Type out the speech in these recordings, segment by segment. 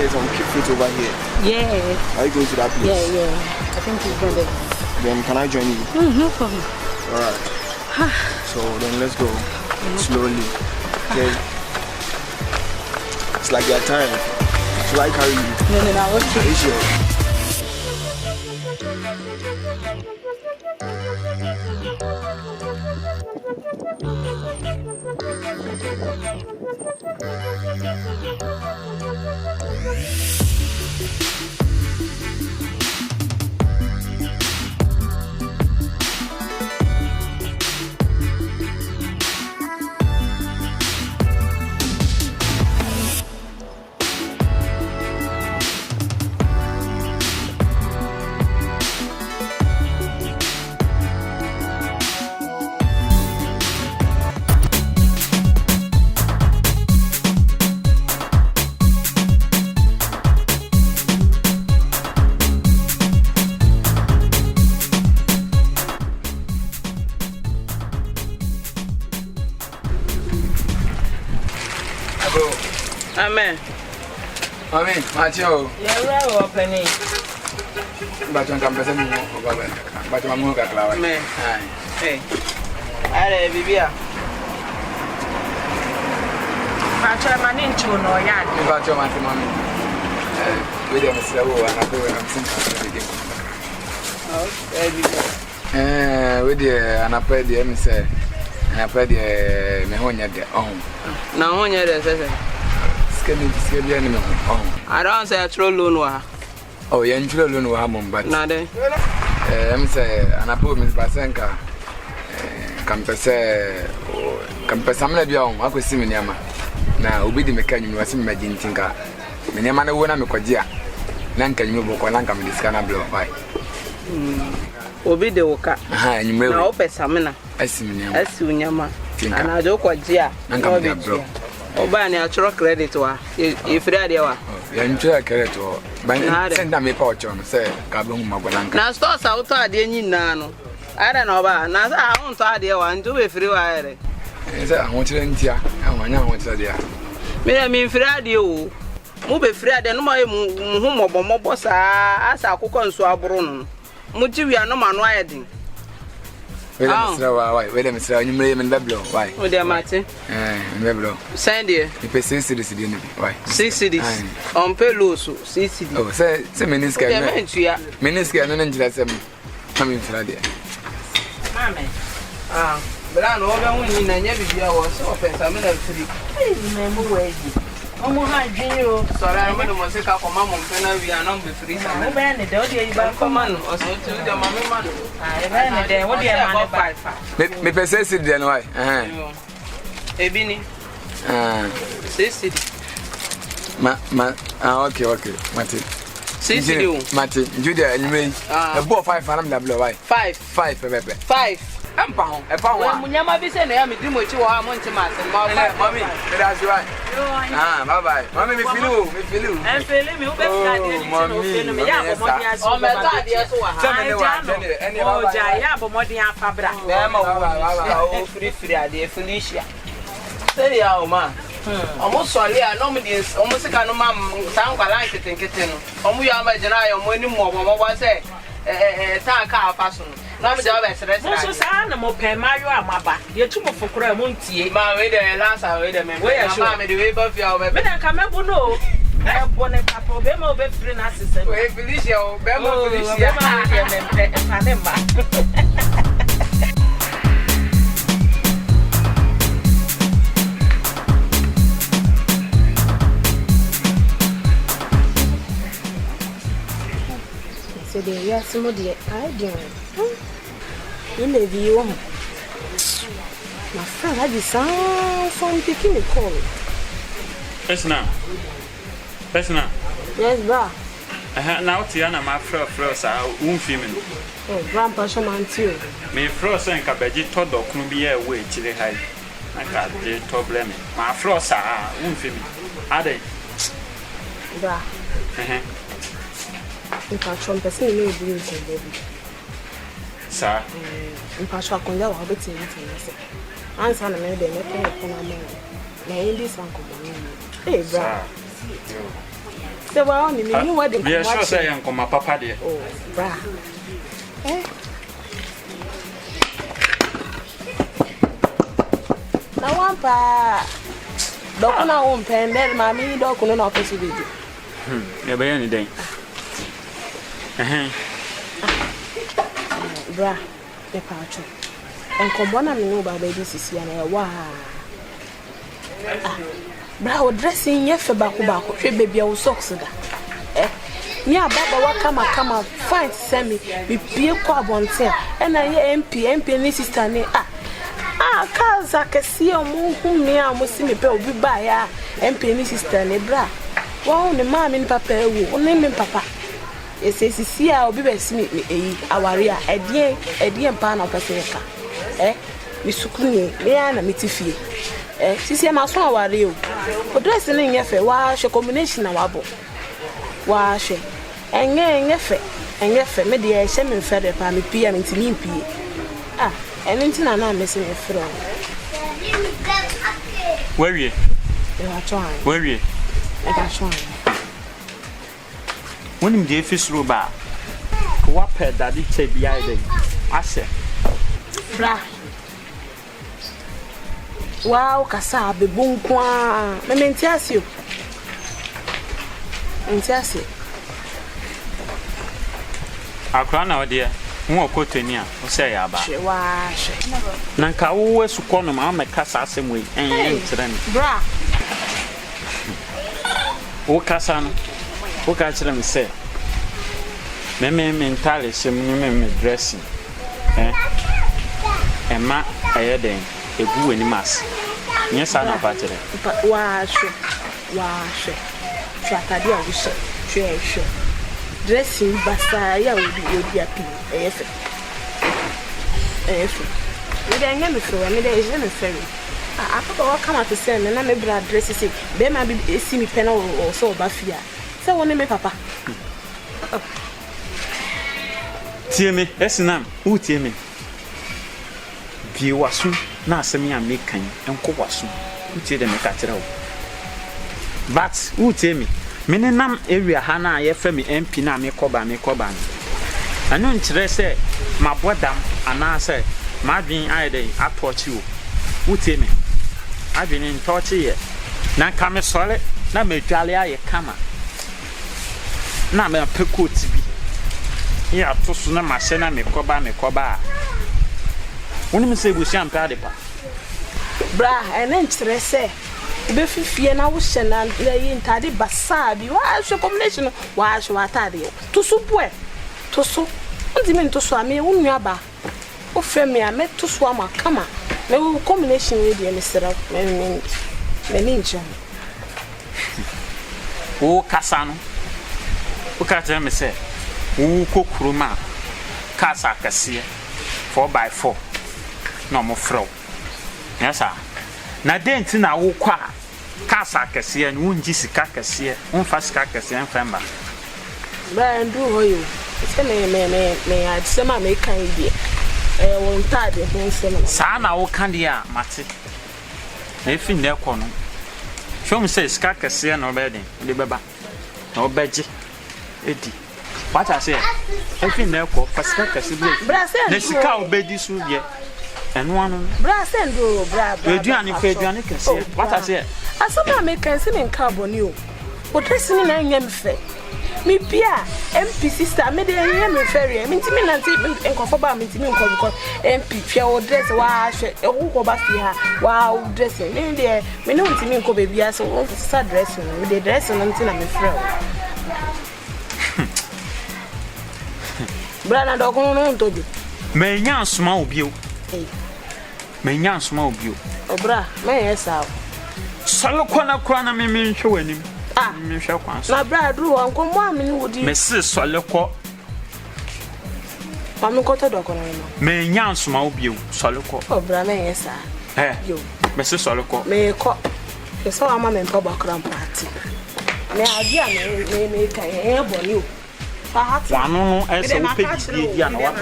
There's some keep fruit over here. Yeah. Are you going to that place? Yeah. I think he's going there. Then can I join you? No problem. Alright. So then let's go slowly. Okay. It's like you're tired. Shall I carry you? No. Are you sure? Amen. Amen. Macho. Yeah, we're opening. But you can present me. But I'm going to go. Amen. Hey. Allez, Bibia. Macho, I'm in tune or yan. But you're my mommy. William is slow and I do I'm thinking. Oh, with the and I played the MC. And I played the Mehonia de home. Now, when you're there, I don't say a troll loan. Oh, you're in Trollo, Hammond, but not there. I'm say, and I put Miss Basenka. Campus, I'm young. I could see Minyama. Now, Obi the mechanic was imagining Tinka. Minyama, when I'm a Kodia. Nanka, you move on, Lankam, this kind of blow by. Obi the Woka. And you may open Samina. I see Minyama. I see Minyama. And I don't quite dear. Nanka, bro. Oba natural credit to her. If ready, you are. Enjoy credit by send them a pouch on, say, Kabum Mabalanka. Now, stores out the engine nano. I don't know about now. I won't tell you one to be free wire. I want to enter. I want to there. Me, I mean, Friday, you move a Friday, and my mobos as a cook on Swabron. Muchi, we are no man riding. Wait a minute, you may even Leblo. Why? Oh, dear Martin. Leblo. Sandy, you pay 6 cities. Why? 6 cities. On Peloso, 6 cities. Oh, say, Miniska. Miniska, and then just coming from there. But I know when you never was so offensive. I'm not free. I remember where you. Sorry, I'm going to say, come on, we are not free. I'm going to do it. Come on, or so to the mamma. I ran there. What do you have? Me possess it then, why? Ebini. 6 cities. Okay, Mati. 6 cities. Mati, Julia, and me. A ball 5 and I'm the why? 5, Pepe. 5. I'm pound. A pound. When you might be saying, I'm doing what you are, Mommy, that's right. Bye bye. Mommy, me feel. And feeling me, Felicia. Say, man. Almost sorry, I know me almost a kind of mum, sound like it in kitchen. We are my general, when you more, what say? tanka afaso no me jaw be sere sere so sa na mo pe mayo amaba ye tu mo fokora mo ntie ma we de lansa we de me ma me de we ba fia we me na ka me bu no e bone papa be ma be free na sese we Felicia o be mo Felicia ma de me pe pa ne ma so de ya smo de ai de in the view my friend had the sound from taking a call. Yes, now. Yes, bra. Now, Tiana, my friend, won't feel me. Oh, grandpa, so man, too. May frost and cabbage told or couldn't be away till the high. I can't get to blame me. My frost won't feel me. Are they? Bra. In fact, some person may be using baby. Sir, in fact, I can go a bit in it. Answer me, they make me upon a man. Nay, this uncle. Hey, bra. So, well, only knew what they are sure say Uncle my papa dear. Oh, bra. Eh? Now, one pa. Don't know one pen, then mammy, don't know no possibility. Never any day. Bra, the patron. And Combona me know about baby Sissy and wow. Bra, dressing ye for back, baby, our socks. Eh? Near Baba, come, find Sammy, be peer quab on sale, and I MP, and sister. Cause I can see a moon whom me, I must see me pay be by MP, sister, bra. Wow, the mammy and papa, only me papa. It says, see, I'll be best me, our rear, a dear pan of a seca. Eh, Miss Sukuni, Leanna Mitifi. Eh, she said, my son, our real. But dressing in your wash a combination of abo. Wash it. And effort, maybe I send me feather pan me PM into me pee. Ah, and into an missing a throne. Where ye? You are trying. Where ye? I can try. When him gave his roba, what pet that it say behind them? I said, Bra. Wow, Cassa, be boom qua. Mementias you. Entias. I crown out dear, more cotinia, or say about. Wash. Nanka always to call them, I'll make Cassa same way, and them. Bra. O Cassano. O catch them say, Meme mentally, some women dressing. And ma a heading, a boo in mass. Yes, I know about it. But wash. Tratadia, we say, sure. Dressing, Basaya would be a pin. We don't get me through, and there is any ferry. I thought come out to send, and I'm a brad dresses it. There might be a semi panel or so, Buffia. So, one name, papa. Tear me, S01, who tear me? Be was soon, now send me a making and co was soon. Who tear them a catcher? But who tear me? Minimum area Hana, ye frame me MP na me coban. I know interest my brother, and I say, my being I day, I taught you. Who tear me? I've been in torture yet. Now come solid, now me jolly ye come. Na me peko tibi ya to so na machine na me koba woni me say busi ampa de pa bra ene nkyere se be fifie na wo hye na yin tade basa bi wa hwe combination wa hwe atade to so boe to so ndi me to so ame wo nua ba o fe me ame to so ama kama me wo combination we de me sera me ninja o kasano o ka tell me say wo kokuruma kasa kase 4x4 no mo fro yes na denti na wo kwa kasa kase no unji sika kase unfa sika kase enfamba ba ndu hoyo se me adisema me kan die won tade ho nsema sa na wo kan die a mate na efi ne ko no show me say sika kase na obedin de beba na obeji edi What I say? Everything there for Pascal Cassidy. Nessica obedi Sudia. And one Brassendo, you do any fair, what I say? I saw make a sin in carbon you. But dressing in a young fair. Me Pia, MP sister, made a young ferry, I mean to me and conform me to me because MP, your dress, wash, a who here, wow, dressing. In there, we know to me, baby, I so start dressing with the dress until I'm a friend. Brother, don't go on to you. May young small view. May young small view. Oh, bra, may I saw. Solokwana kwana me mean showing him. Ah, me shall answer. My brother drew on come 1 minute would you? Mrs. Soloko. I'm got a dog on. May young small view, Soloko. Oh, bra, may I say. Eh, you, Mrs. Soloko. May call. You saw a man and Papa Cram party. May I may make a hair for you. One, as a pig, and what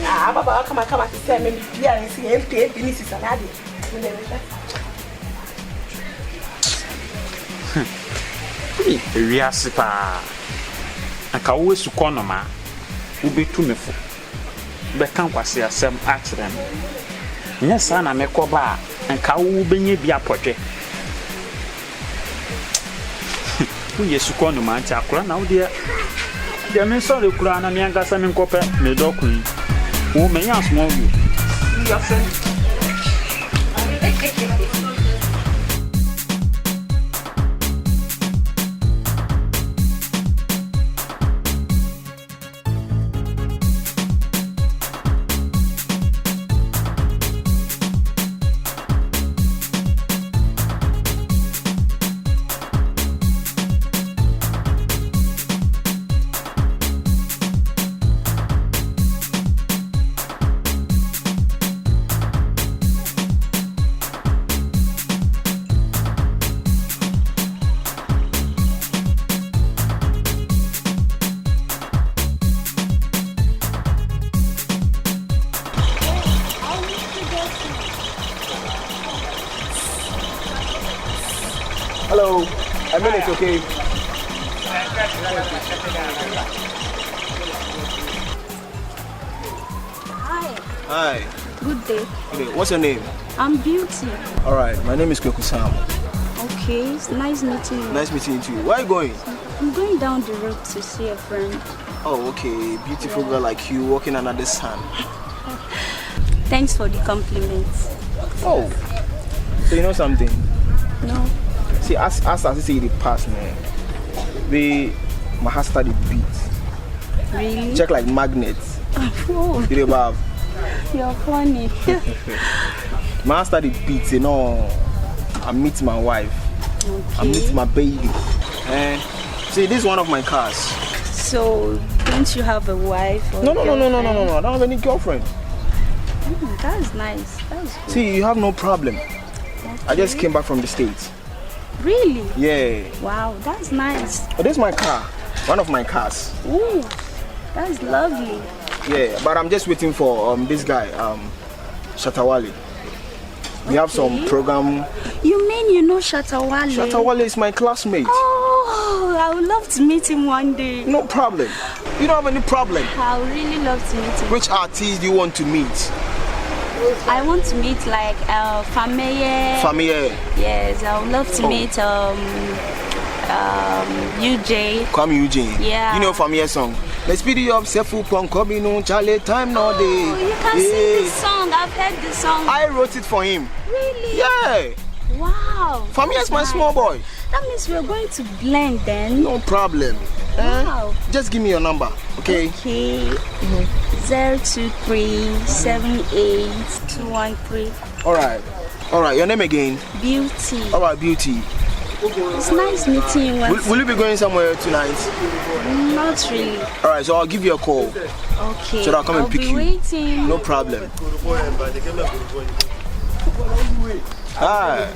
Ah, Baba, come to send me here and see MP, Mrs. Anadi. We are sipa. I can always corner ma. Will be too me for. But can't was here some accident. Yes, son, I make bar and cow will be a project. Who is to corner my chakra now, dear? The men saw the crown and young Gassamin copper, made dog queen. Who may ask more you? Hello, a minute, okay? Hi. Good day. Good day. What's your name? I'm Beauty. All right, my name is Kweku Sam. Okay, it's nice meeting you. Nice meeting you too. Where are you going? I'm going down the road to see a friend. Oh, okay. Beautiful girl like you walking under the sun. Thanks for the compliments. Oh, so you know something? No. See, as I say the past, man, my heart started beat. Really? Check like magnets. Oh. You know, you're funny. My heart started beat, you know. I meet my wife. Okay. I meet my baby. And see, this is one of my cars. So, don't you have a wife? Or No. I don't have any girlfriend. That's nice. That's good. See, you have no problem. Okay. I just came back from the States. Really? Yeah. Wow, that's nice. Oh, this is my car. One of my cars. Ooh, that's lovely. Yeah, but I'm just waiting for this guy, Shatawale. We have some program. You mean you know Shatawale? Shatawale is my classmate. Oh, I would love to meet him one day. No problem. You don't have any problem. I would really love to meet him. Which artist do you want to meet? I want to meet like Famille. Famille. Yes, I would love to meet UJ. Kwame Eugene. Yeah. You know Famille song. Let's speed you up, Sefu Ponkobi no Charlie time no day. Oh, you can sing this song. I've heard this song. I wrote it for him. Really? Yeah. Wow. Famille is my small boy. That means we're going to blend then. No problem. Wow. Just give me your number, okay? Okay. 023782113. All right. Your name again? Beauty. All right, Beauty. It's nice meeting you. Will you be going somewhere tonight? Not really. All right, so I'll give you a call. Okay. Should I come and pick you? Waiting. No problem. Hi.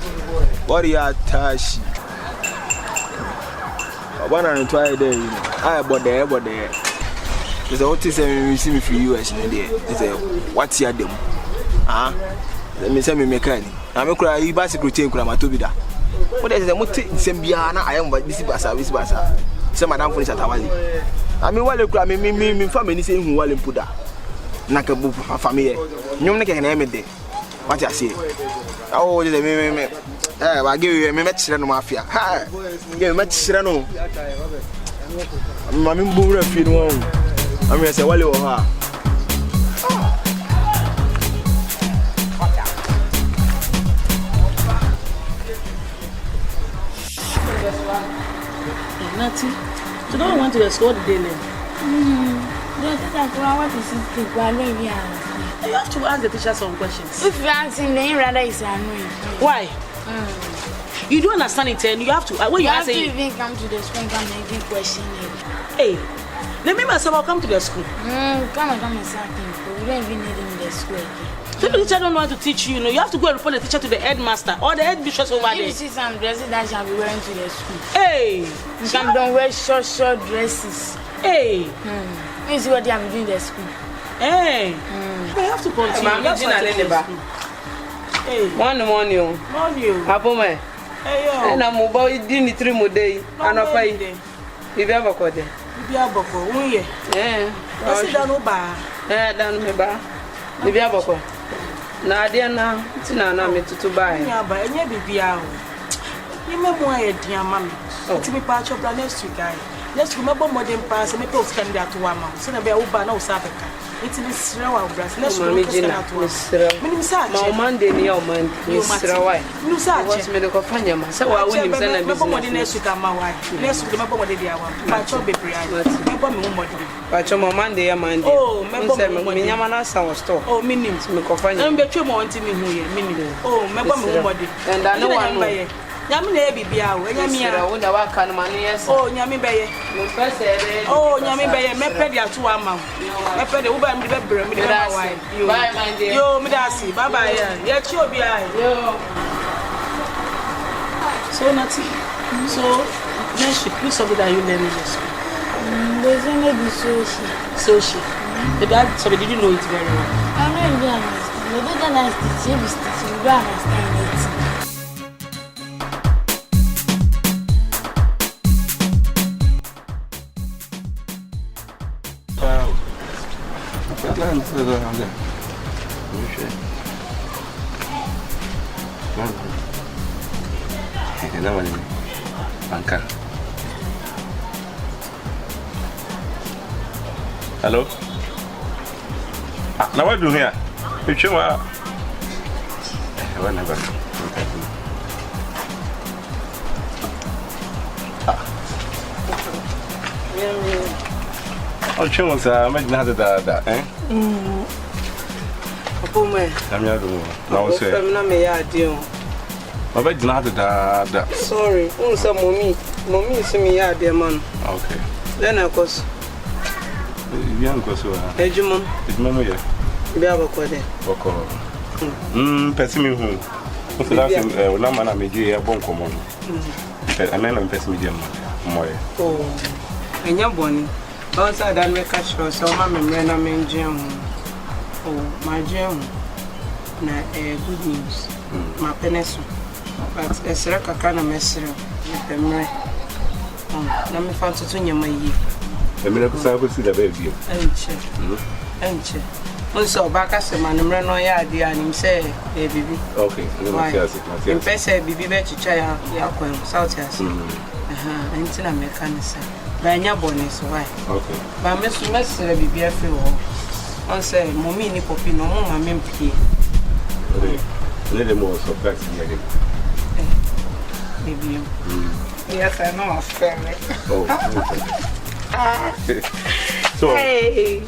What are you Tashi? One and try there, you know. I bought there. There's a what is we see me for US in there. It's a what's your them? Let me send me mechanic. I'm a cry, bicycle chain, Kramatobi. What is the motive? Sembiana, I am but this basa. say madam for Shatawali. I mean wale kura me family say hu wale mpuda. Na ka bu family. Nyom ne ke na me de. What you say? Oh, just me. I give you a match no mafia. Ha. Give me match no. Mami mbura fi no. Ami say wale o ha. Nothing. So don't want to the school today. Don't think I want to see people. You have to ask the teacher some questions. If you ask him, then rather is annoying. Why? You don't understand it, and you have to. When you ask him, you even come to the school and come and even question him. Hey, let me myself. I'll come to the school. Come and say things. We don't even need him in the school again. So the teacher don't know how to teach you. You have to go and report the teacher to the headmaster or the head mistress over there. You see some dresses that shall be wearing to the school. Hey, some don't wear short dresses. Hey, you see what they are doing in the school. Hey, we have to continue. Hey, one morning. Hapo me. Hey yo. Na mo ba di ni 3 mo dey. Anopa yi. Bibi abako de. Bibi abako. Unye. Esi danu ba. Danu me ba. Bibi abako. Na ade na tina na me tutu ba e. Nya ba enye bibi a o. Ni me mo aye dia ma me. Oti me pa chop next week guy. Next week me bo modern pass me pe o candidate to wa ma. So na be u ba na o sa beka. It's in Israel, Brazil. Let's go to Israel. My Monday, your Monday, Israel. No, sir. What's medical fanya? So I win him send a business. Next week, I'm my wife. Next week, I'm going to the hour. But you'll be bright. But your Monday, Monday. Oh, Minyamana Sound Store. Oh, meaning to make a fine. I'm bet you want to me here. Meaning. Oh, my body. And I know one way. Yamine bibi awo nyamia wo na wa kan mane yes oh nyame beye no pese oh nyame beye me pede ato ama me pede wo ba mi be bre mi de ma wai bye my dear yo mi da si bye bye ya chi obi ai yo so nothing so next week please somebody that you learn in this school there's maybe social the dad so did you know it very well I know you understand the better than teaching is teaching you understand it. Hello? Now what do you here? You whenever. Oh, children, sir, I might not have that, eh? I'm not doing no, sir. I'm not my deal. I bet not that. Sorry, mommy is me, yeah, dear man. Okay. Then, of course, young Cosso, Edgemon, it's Mamma. Be able to Pessimi who? What's the last thing? Lamana made you a bon common. And then I'm pessimism. Oh, and your bonny. Outside, I make a show, so Mamma ran a main gem. Oh, my gem. Na good news. My penis. But a circle kind of messer with them right. Let me find to your my year. The miracle will see the baby. Ain't you? Also, back as a man, run on your idea and him say, baby. Okay, in person, baby, bet you try out, South Yes. Ain't in a mechanism. By your bonus, why? Okay. But Mr. Messer be a few. On say, Mommy, Nipopi, no more, my mimpi. Little more surprising again. Baby. Yes, I know a family. So, hey.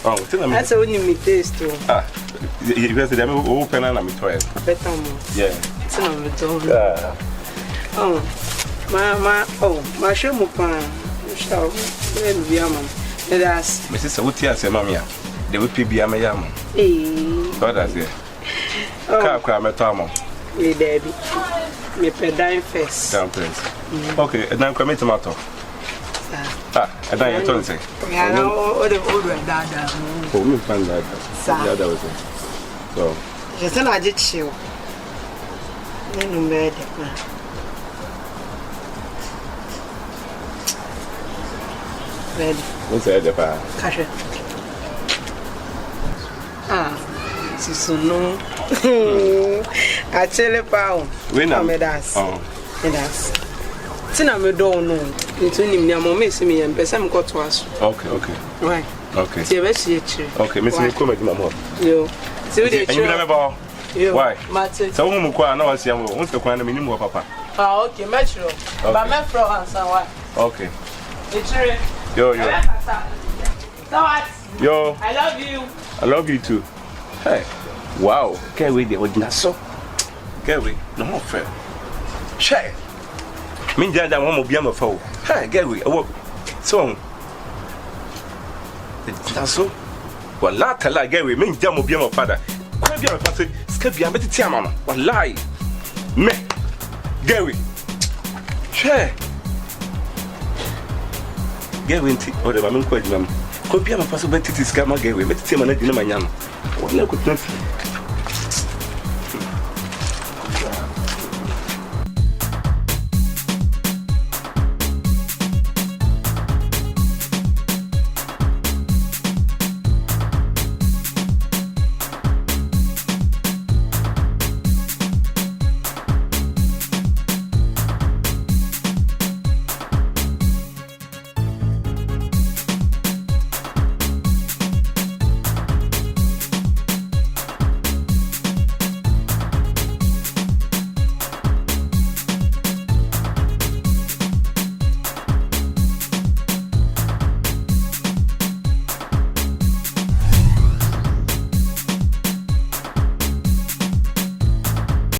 Oh, tell me. That's only me taste too. You guys did open and I'm toy. Better more. Yeah. It's not me too. Oh, my show mupan. Shall we be a man? That's Mrs. Utia, say, Mamma. They would be a mayam. What does it? Car, my Tomo. Me, baby. Me, pedine face. Down place. Okay, and now come tomato. And I told you, I know the older dada. Oh, me find that. That was it. So, just an I did chill. No matter. Ready. What's the pa? Kasha. Sisuno. Achele pa. We na me das. Oh. Me das. Tina me do no. Itu nim ni amome se me yem pese me koto aso. Okay. Right. Okay. Ti e be shi echi. Okay, me se come ma mo. Yo. Ti we dey And you never ba. Yo. Why? Mate. So wo mu kwa na wasi am wo. Won se kwa na me ni mu papa. Okay, metro. Ba me fro answer why. Okay. Echi. Yo. So what? Yo. I love you. I love you too. Hey. Wow. Can't wait the ordinary so. Can't wait. No more fair. Share. Min jada one mo bia mo fa o. Hey, get we. So. That's so. Wala tala get we. Min jada mo bia mo father. Kwa bia mo fa ska bia betiti ama no. Wallahi. Me. Get we. Share. Get we nti. O de ba min kwa djuma. Kwa bia mo fa so betiti ska ma get we. Betiti ama na dina ma nya no. Wala ko tnafi.